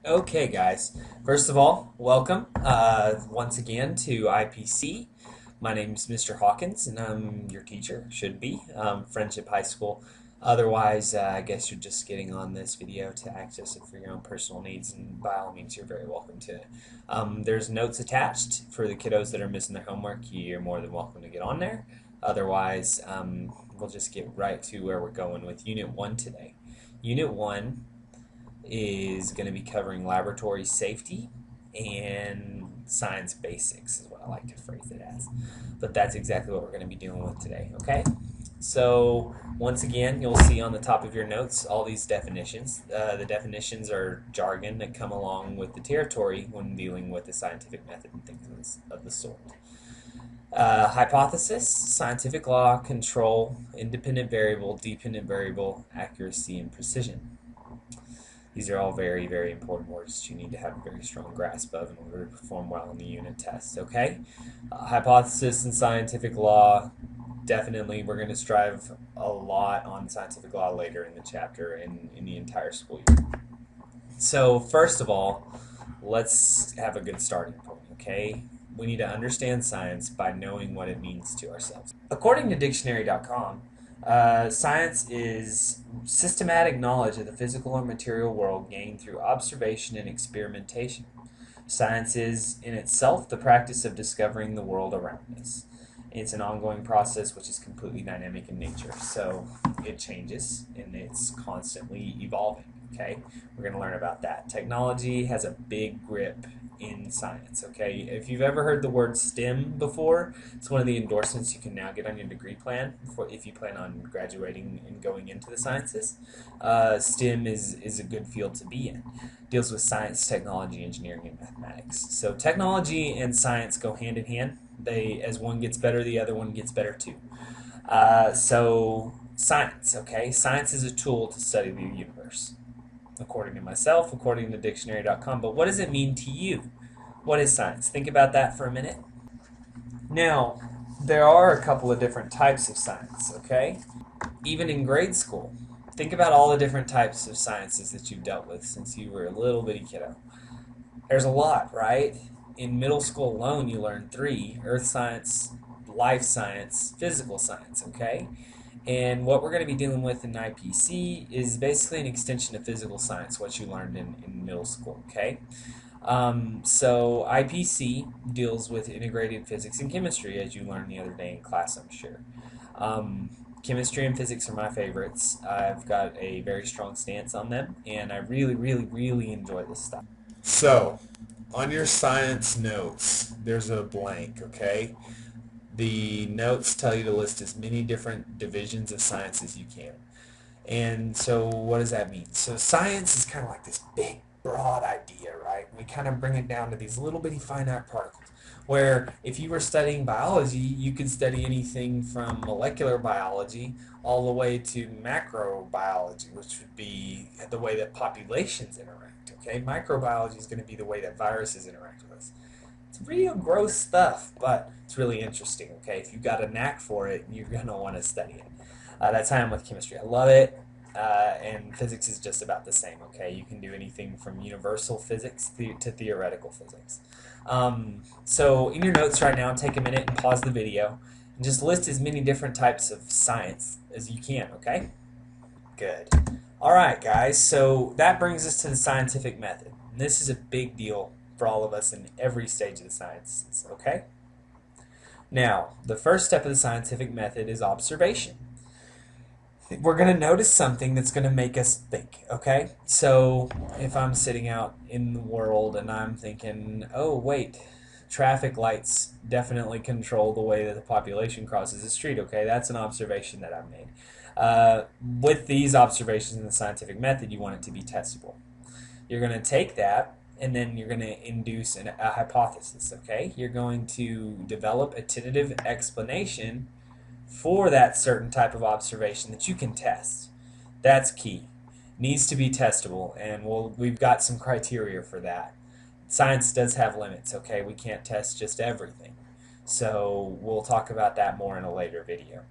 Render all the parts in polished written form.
Okay, guys. First of all, welcome once again to IPC. My name is Mr. Hawkins, and I'm your teacher, should be, Friendship High School. Otherwise, I guess you're just getting on this video to access it for your own personal needs, and by all means, you're very welcome to it. There's notes attached for the kiddos that are missing their homework. You're more than welcome to get on there. Otherwise, we'll just get right to where we're going with Unit 1 today. Unit 1 is going to be covering laboratory safety and science basics, is what I like to phrase it as. But that's exactly what we're going to be dealing with today, okay? So, once again, you'll see on the top of your notes all these definitions. The definitions are jargon that come along with the territory when dealing with the scientific method and things of the sort. Hypothesis, scientific law, control, independent variable, dependent variable, accuracy, and precision. These are all very, very important words that you need to have a very strong grasp of in order to perform well in the unit test, okay? Hypothesis and scientific law, definitely we're going to strive a lot on scientific law later in the chapter and in the entire school year. So first of all, let's have a good starting point, okay? We need to understand science by knowing what it means to ourselves. According to dictionary.com, science is systematic knowledge of the physical or material world gained through observation and experimentation. Science is, in itself, the practice of discovering the world around us. It's an ongoing process which is completely dynamic in nature, so it changes and it's constantly evolving. Okay, we're going to learn about that. Technology has a big grip in science. Okay, if you've ever heard the word STEM before, it's one of the endorsements you can now get on your degree plan if you plan on graduating and going into the sciences. STEM is a good field to be in. It deals with science, technology, engineering, and mathematics. So technology and science go hand in hand. As one gets better, the other one gets better too. So science, okay? Science is a tool to study the universe, according to myself, according to dictionary.com. But what does it mean to you? What is science? Think about that for a minute. Now, there are a couple of different types of science, okay? Even in grade school, think about all the different types of sciences that you've dealt with since you were a little bitty kiddo. There's a lot, right? In middle school alone, you learn three: earth science, life science, physical science, okay? And what we're going to be dealing with in IPC is basically an extension of physical science, what you learned in middle school, okay? So IPC deals with integrated physics and chemistry, as you learned the other day in class, I'm sure. Chemistry and physics are my favorites. I've got a very strong stance on them, and I really, really, really enjoy this stuff. So, on your science notes, there's a blank, okay? The notes tell you to list as many different divisions of science as you can. And so what does that mean? So science is kind of like this big, broad idea, right? We kind of bring it down to these little bitty finite particles. Where if you were studying biology, you could study anything from molecular biology all the way to macrobiology, which would be the way that populations interact, okay? Microbiology is going to be the way that viruses interact with us. It's real gross stuff, but it's really interesting, okay? If you've got a knack for it, you're going to want to study it. That's how I am with chemistry. I love it, and physics is just about the same, okay? You can do anything from universal physics to theoretical physics. So in your notes right now, take a minute and pause the video and just list as many different types of science as you can, okay? Good. All right, guys, so that brings us to the scientific method. And this is a big deal for all of us in every stage of the sciences, okay? Now, the first step of the scientific method is observation. We're going to notice something that's going to make us think, okay? So if I'm sitting out in the world and I'm thinking, oh, wait, traffic lights definitely control the way that the population crosses the street, okay? That's an observation that I've made. With these observations in the scientific method, you want it to be testable. You're going to take that and then you're going to induce a hypothesis, okay? You're going to develop a tentative explanation for that certain type of observation that you can test. That's key. Needs to be testable, and we've got some criteria for that. Science does have limits, okay? We can't test just everything. So we'll talk about that more in a later video.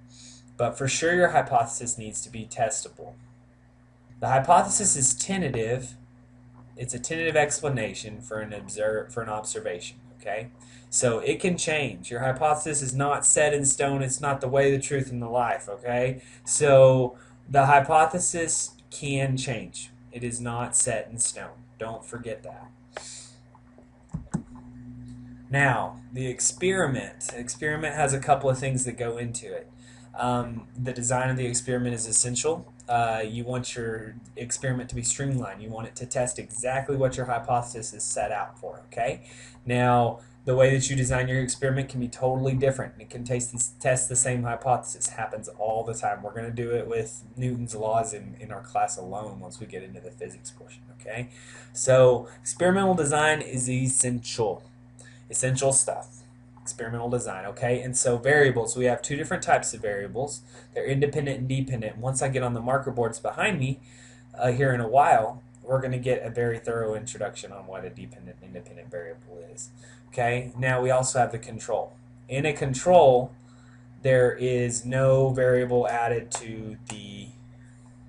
But for sure, your hypothesis needs to be testable. The hypothesis is tentative It's a tentative explanation for an observation. Okay, so it can change. Your hypothesis is not set in stone. It's not the way, the truth, and the life. Okay, so the hypothesis can change. It is not set in stone. Don't forget that. Now, the experiment. The experiment has a couple of things that go into it. The design of the experiment is essential. You want your experiment to be streamlined. You want it to test exactly what your hypothesis is set out for. Okay. Now, the way that you design your experiment can be totally different. It can test the same hypothesis. Happens all the time. We're going to do it with Newton's laws in our class alone once we get into the physics portion. Okay. So, experimental design is essential. Essential stuff. Experimental design, okay? And so variables, we have two different types of variables. They're independent and dependent. Once I get on the marker boards behind me here in a while, we're going to get a very thorough introduction on what a dependent and independent variable is. Okay? Now we also have the control. In a control, there is no variable added to the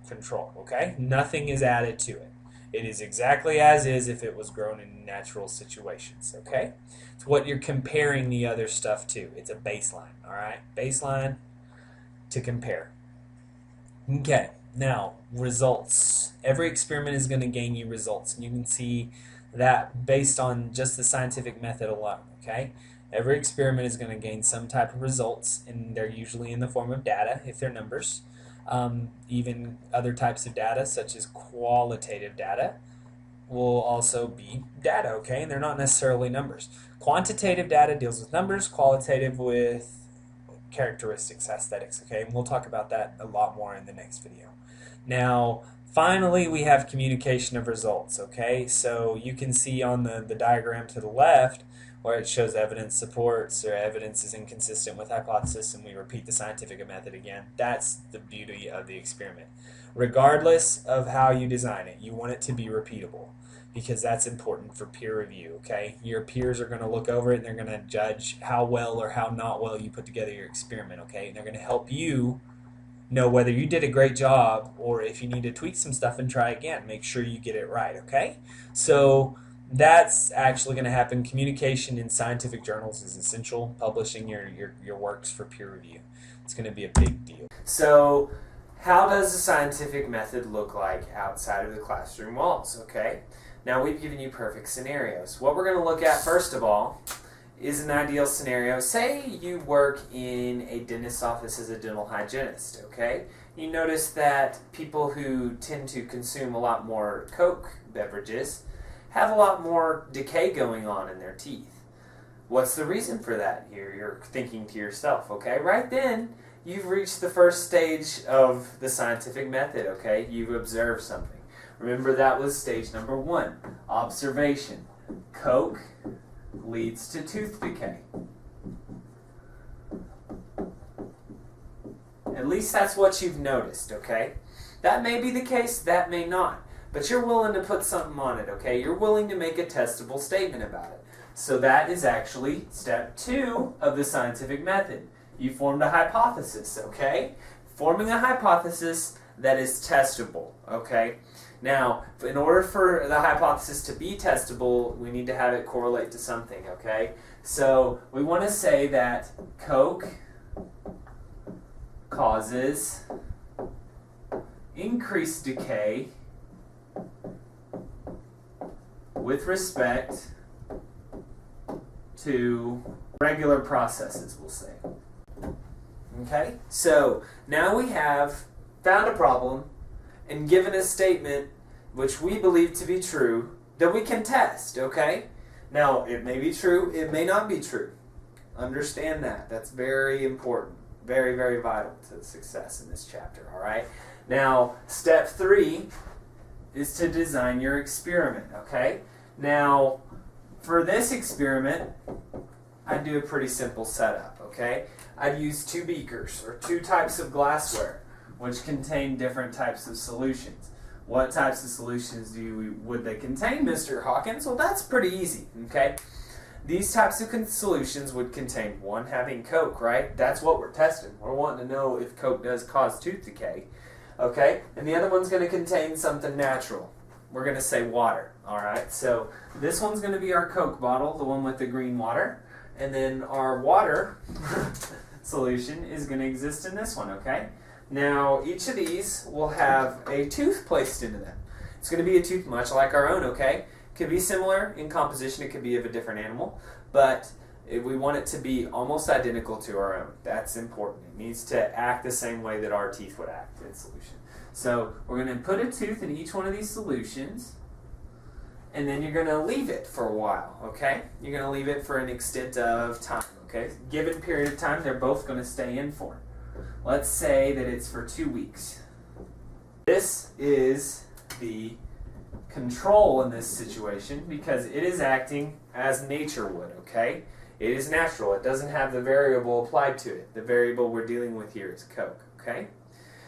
control, okay? Nothing is added to it. It is exactly as is if it was grown in natural situations, okay? It's what you're comparing the other stuff to. It's a baseline, all right? Baseline to compare. Okay, now results. Every experiment is going to gain you results, and you can see that based on just the scientific method alone, okay? Every experiment is going to gain some type of results, and they're usually in the form of data if they're numbers. Even other types of data, such as qualitative data, will also be data, okay? And they're not necessarily numbers. Quantitative data deals with numbers, qualitative with characteristics, aesthetics, okay? And we'll talk about that a lot more in the next video. Now, finally, we have communication of results, okay? So you can see on the diagram to the left where it shows evidence supports or evidence is inconsistent with hypothesis, and we repeat the scientific method again. That's the beauty of the experiment. Regardless of how you design it, you want it to be repeatable because that's important for peer review, okay? Your peers are going to look over it and they're going to judge how well or how not well you put together your experiment, okay? And they're going to help you know whether you did a great job or if you need to tweak some stuff and try again. Make sure you get it right, okay? So that's actually going to happen. Communication in scientific journals is essential. Publishing your works for peer review. It's going to be a big deal. So how does the scientific method look like outside of the classroom walls? Okay. Now we've given you perfect scenarios. What we're going to look at first of all is an ideal scenario. Say you work in a dentist's office as a dental hygienist, okay? You notice that people who tend to consume a lot more Coke beverages have a lot more decay going on in their teeth. What's the reason for that? You're thinking to yourself, okay? Right then, you've reached the first stage of the scientific method, okay? You've observed something. Remember, that was stage number 1, observation. Coke leads to tooth decay. At least that's what you've noticed, okay? That may be the case, that may not. But you're willing to put something on it, okay? You're willing to make a testable statement about it. So that is actually step 2 of the scientific method. You formed a hypothesis, okay? Forming a hypothesis that is testable, okay? Now, in order for the hypothesis to be testable, we need to have it correlate to something, okay? So we want to say that Coke causes increased decay with respect to regular processes, we'll say. Okay? So now we have found a problem and given a statement which we believe to be true that we can test, okay? Now, it may be true, it may not be true. Understand that. That's very important. Very, very vital to the success in this chapter, all right? Now, step 3 is to design your experiment, okay? Now, for this experiment, I'd do a pretty simple setup, okay? I'd use 2 beakers, or 2 types of glassware, which contain different types of solutions. What types of solutions would they contain, Mr. Hawkins? Well, that's pretty easy, okay? These types of solutions would contain one having Coke, right? That's what we're testing. We're wanting to know if Coke does cause tooth decay, okay? And the other one's going to contain something natural. we're going to say water. All right, so this one's going to be our Coke bottle, the one with the green water, and then our water solution is going to exist in this one, okay? Now, each of these will have a tooth placed into them. It's going to be a tooth much like our own, okay? It could be similar in composition, it could be of a different animal, but we want it to be almost identical to our own. That's important. It needs to act the same way that our teeth would act in solution. So we're going to put a tooth in each one of these solutions, and then you're going to leave it for a while, okay? You're going to leave it for an extent of time, okay? Given period of time, they're both going to stay in for. Let's say that it's for 2 weeks. This is the control in this situation because it is acting as nature would, okay? It is natural. It doesn't have the variable applied to it. The variable we're dealing with here is Coke, okay?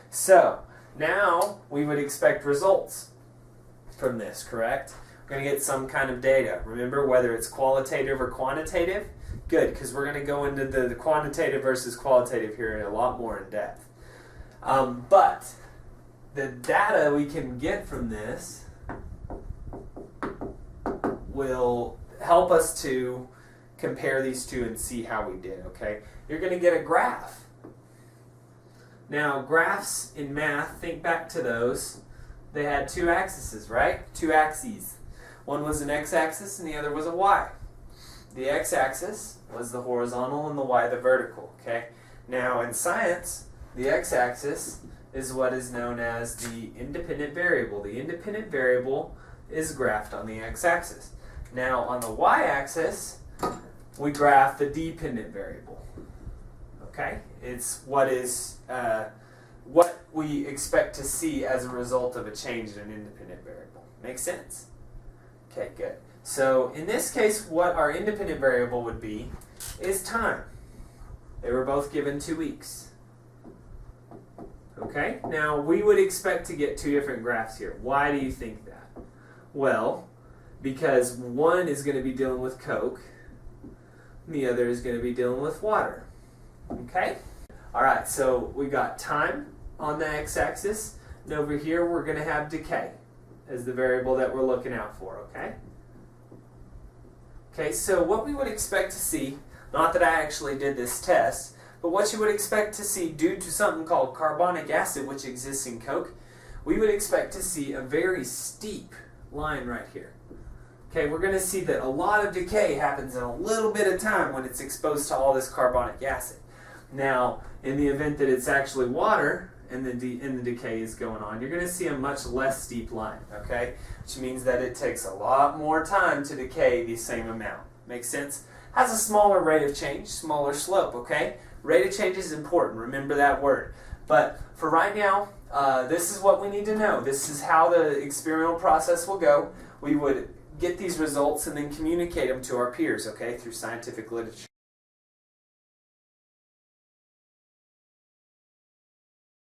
So, now we would expect results from this, correct? We're going to get some kind of data. Remember, whether it's qualitative or quantitative? Good, because we're going to go into the quantitative versus qualitative here in a lot more in depth. But the data we can get from this will help us to compare these two and see how we did, okay? You're going to get a graph. Now, graphs in math, think back to those. They had 2 axes, right? 2 axes. One was an x-axis and the other was a y. The x-axis was the horizontal and the y the vertical, okay? Now, in science, the x-axis is what is known as the independent variable. The independent variable is graphed on the x-axis. Now, on the y-axis, we graph the dependent variable. Okay? It's what is what we expect to see as a result of a change in an independent variable. Make sense? Okay, good. So in this case, what our independent variable would be is time. They were both given 2 weeks. Okay? Now, we would expect to get 2 different graphs here. Why do you think that? Well, because one is going to be dealing with Coke, and the other is going to be dealing with water. Okay? Alright, so we got time on the x-axis, and over here we're going to have decay as the variable that we're looking out for, okay? Okay, so what we would expect to see, not that I actually did this test, but what you would expect to see due to something called carbonic acid, which exists in Coke, we would expect to see a very steep line right here. Okay, we're going to see that a lot of decay happens in a little bit of time when it's exposed to all this carbonic acid. Now, in the event that it's actually water and the decay is going on, you're going to see a much less steep line, okay? Which means that it takes a lot more time to decay the same amount. Makes sense? Has a smaller rate of change, smaller slope, okay? Rate of change is important. Remember that word. But for right now, this is what we need to know. This is how the experimental process will go. We would get these results and then communicate them to our peers, okay, through scientific literature.